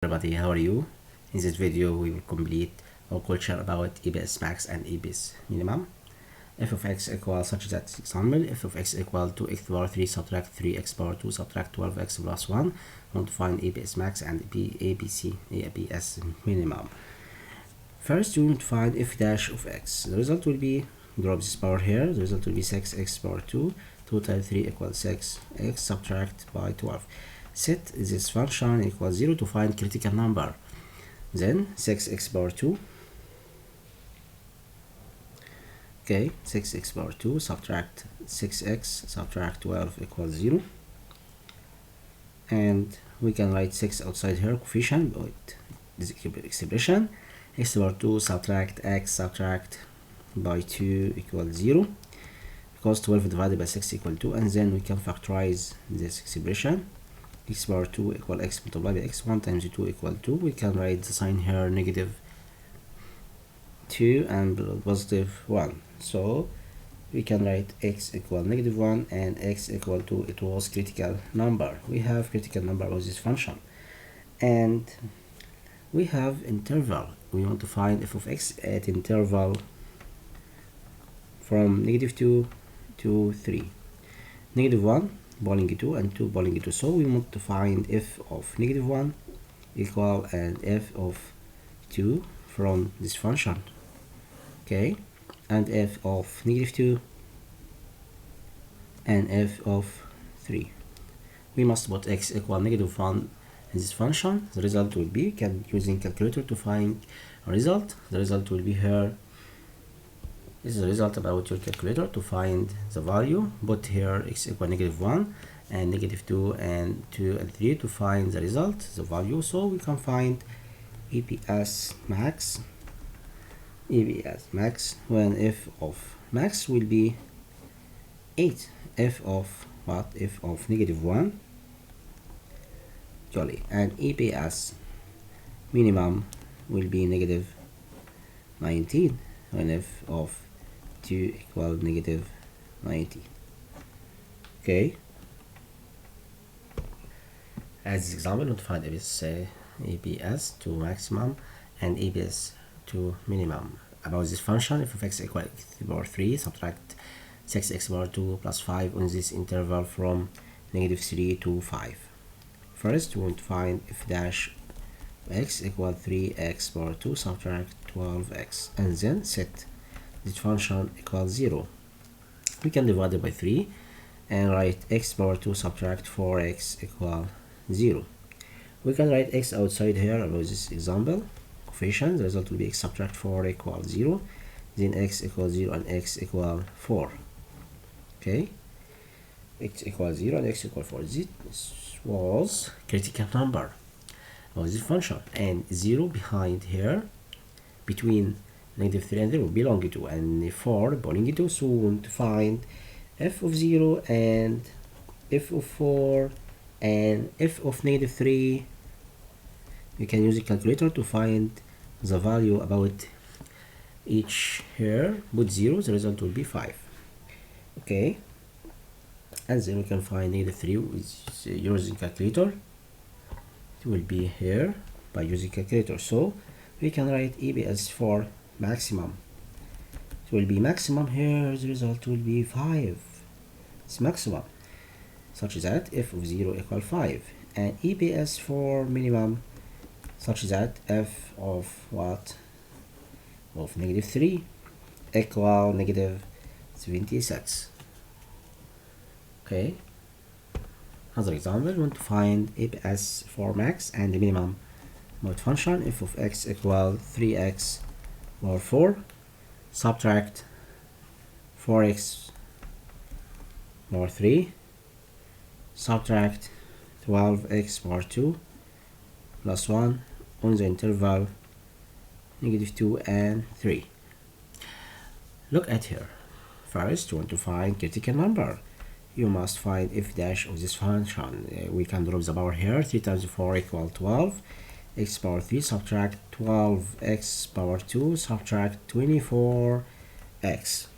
Everybody, how are you? In this video we will complete our culture about EBS max and EBS minimum. F of x equals such that example, f of x equal to x power 3 subtract 3x power 2 subtract 12x plus 1. We want to find EBS max and EBS minimum. First we want to find f dash of x. The result will be, drop this power here, the result will be 6x power 2, total 3 equals 6x subtract by 12. Set this function equals 0 to find critical number. Then 6x power 2, okay, 6x power 2 subtract 6x subtract 12 equals 0, and we can write 6 outside here, coefficient with this expression. X power 2 subtract x subtract by 2 equals 0, because 12 divided by 6 equals 2, and then we can factorize this expression. X power 2 equal x multiplied by x, 1 times 2 equal 2. We can write the sign here negative 2 and positive 1. So we can write x equal negative 1 and x equal to, it was critical number. We have critical number of this function. And we have interval. We want to find f of x at interval from negative 2 to 3. Negative 1 bowling 2 and 2 bowling 2. So we want to find f of negative 1 equal and f of 2 from this function, okay, and f of negative 2 and f of 3. We must put x equal negative 1 in this function. The result will be, using calculator to find a result. The result will be here. This is the result about your calculator to find the value. Put here x equal negative 1 and negative 2 and 2 and 3 to find the result, the value. So we can find EBS max when f of max will be 8. F of what? F of negative 1, jolly, and EBS minimum will be negative 19 when f of 2 equal negative 90. Okay, as example, we want to find EBS to maximum and EBS to minimum. About this function, f of x equal x power 3 subtract 6x power 2 plus 5 on this interval from negative 3 to 5. First we want to find f dash x equal 3x power 2 subtract 12x, and then set this function equals 0. We can divide it by 3 and write x power 2 subtract 4x equal 0. We can write x outside here about this example, coefficient. The result will be x subtract 4 equals 0, then x equals 0 and x equal 4. Okay, x equals 0 and x equal 4. This was critical number of this function, and 0 behind here between negative 3 and 0 belong to, and 4 belong to. So we want to find f of 0 and f of 4 and f of negative 3. You can use a calculator to find the value about each here. Put 0, the result will be 5. Okay, and then we can find negative 3 with using calculator. It will be here by using calculator. So we can write EBS for maximum. It will be maximum here. The result will be 5. It's maximum, such that f of 0 equal 5, and EBS for minimum, such that f of what? Of negative 3 equal negative 76. Okay, another example, we want to find EBS for max and the minimum mode function. F of x equal 3x or 4 subtract 4x or 3 subtract 12x power 2 plus 1 on the interval negative 2 and 3. Look at here. First, you want to find critical number. You must find f dash of this function. We can drop the power here. 3 times 4 equal 12. X power 3 subtract 12x power 2 subtract 24x.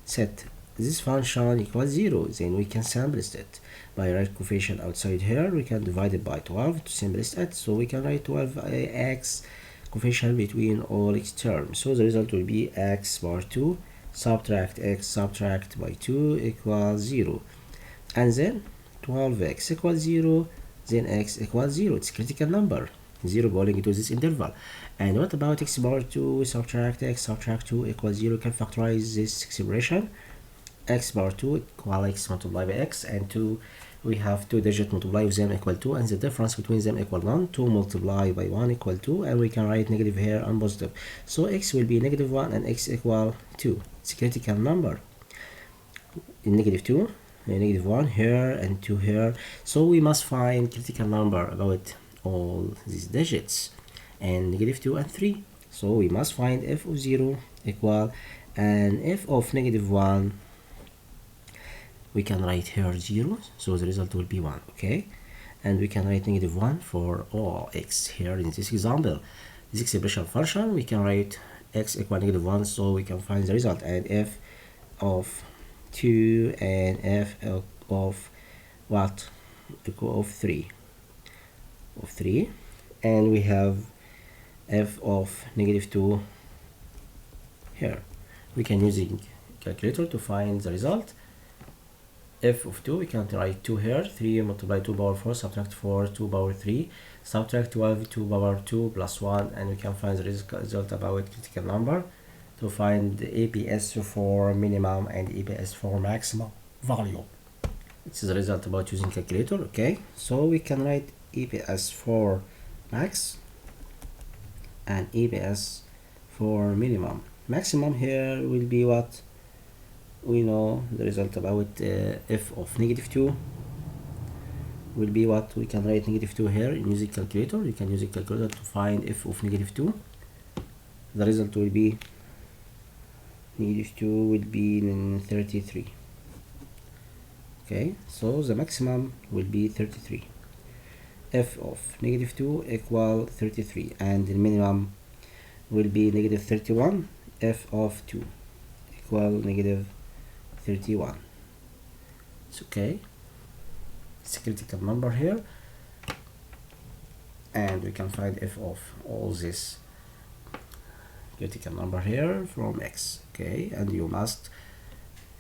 Set this function equals 0, then we can simplest it by write coefficient outside here. We can divide it by 12 to simplest it, so we can write 12x coefficient between all x terms. So the result will be x bar 2 subtract x subtract by 2 equals 0, and then 12x equals 0, then x equals 0. It's critical number, 0 belonging to this interval. And what about x bar 2 subtract x subtract 2 equals 0? Can factorize this expression. X bar 2 equal x multiplied by x, and 2, we have 2 digits multiply with them equal 2, and the difference between them equal 1. 2 multiplied by 1 equal 2, and we can write negative here and positive. So x will be negative 1 and x equal 2. It's a critical number. In negative 2, negative 1 here and 2 here. So we must find critical number about all these digits, and negative 2 and 3. So we must find f of 0 equal, and f of negative 1, we can write here 0, so the result will be 1, okay? And we can write negative 1 for all x here in this example. This expression function, we can write x equal negative 1, so we can find the result. And f of 2 and f of what? Equal of 3. Of 3. And we have f of negative 2 here. We can use the calculator to find the result. F of 2, we can write 2 here, 3 multiply 2 power 4, subtract 4, 2 power 3, subtract 12, 2 power 2 plus 1, and we can find the result about critical number to find the APS for minimum and APS for maximum value. This is the result about using calculator, okay? So we can write APS for max and APS for minimum. Maximum here will be what? We know the result about f of negative 2 will be what? We can write negative 2 here in using calculator. You can use a calculator to find f of negative 2. The result will be negative 2 will be in 33. Okay, so the maximum will be 33. F of negative 2 equal 33, and the minimum will be negative 31. F of 2 equal negative 31. It's okay. It's a critical number here, and we can find f of all this critical number here from x. Okay, and you must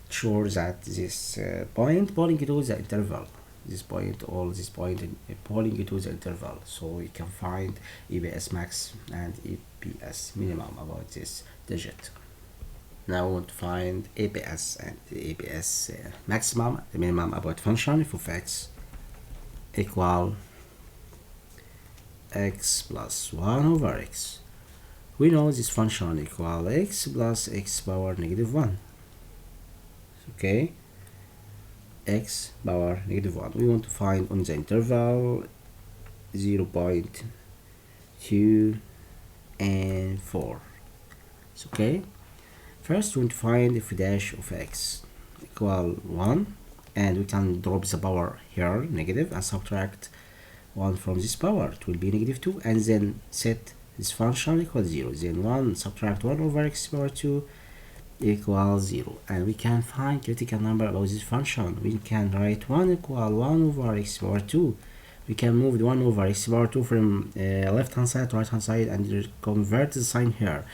ensure that this point belonging to the interval, this point, all this point belonging to the interval, so we can find APS max and APS minimum about this digit. Now we want to find APS and the APS maximum, the minimum about function f of x equal x plus 1 over x. We know this function equal x plus x power negative 1. Okay, x power negative 1. We want to find on the interval 0.2 and 4. It's okay. First, we want to find f dash of x equal 1, and we can drop the power here, negative, and subtract 1 from this power. It will be negative 2, and then set this function equal 0. Then 1 subtract 1 over x power 2 equals 0. And we can find critical number about this function. We can write 1 equal 1 over x power 2. We can move the 1 over x power 2 from left hand side to right hand side and convert the sign here.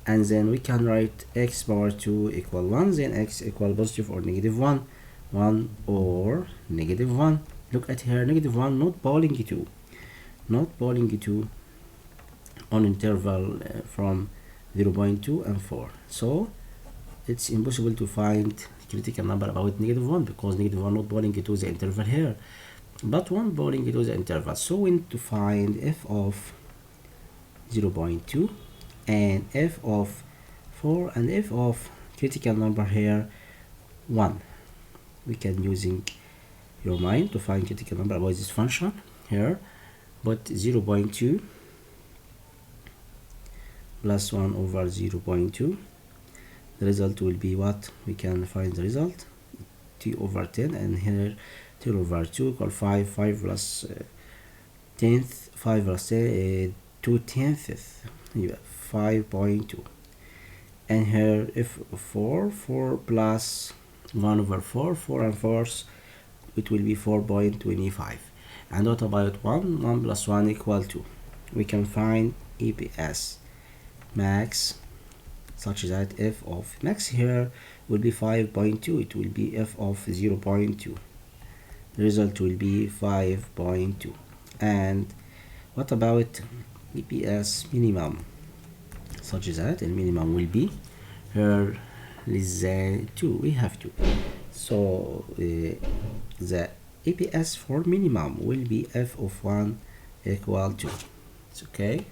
And then we can write x power 2 equal 1, then x equal positive or negative 1, 1 or negative 1. Look at here, negative 1 not belonging to, on interval from 0.2 and 4. So it's impossible to find critical number about negative 1 because negative 1 not belonging to the interval here, but 1 belonging to the interval. So we need to find f of 0.2 and f of 4 and f of critical number here 1. We can using your mind to find critical number about this function here, but 0.2 plus 1 over 0.2, the result will be what? We can find the result t over 10, and here 10 over 2 equal 5, 5 plus 10th, 5 plus 10, 2 tenths, 5.2. And here if 4 plus 1 over 4, 4 and 4, it will be 4.25. And what about 1? 1 plus 1 equal 2. We can find EPS max such that f of max here will be 5.2. It will be f of 0.2. The result will be 5.2. And what about EPS minimum? Such that the minimum will be here less than 2. We have 2. So the EPS for minimum will be f of 1 equal to. It's okay.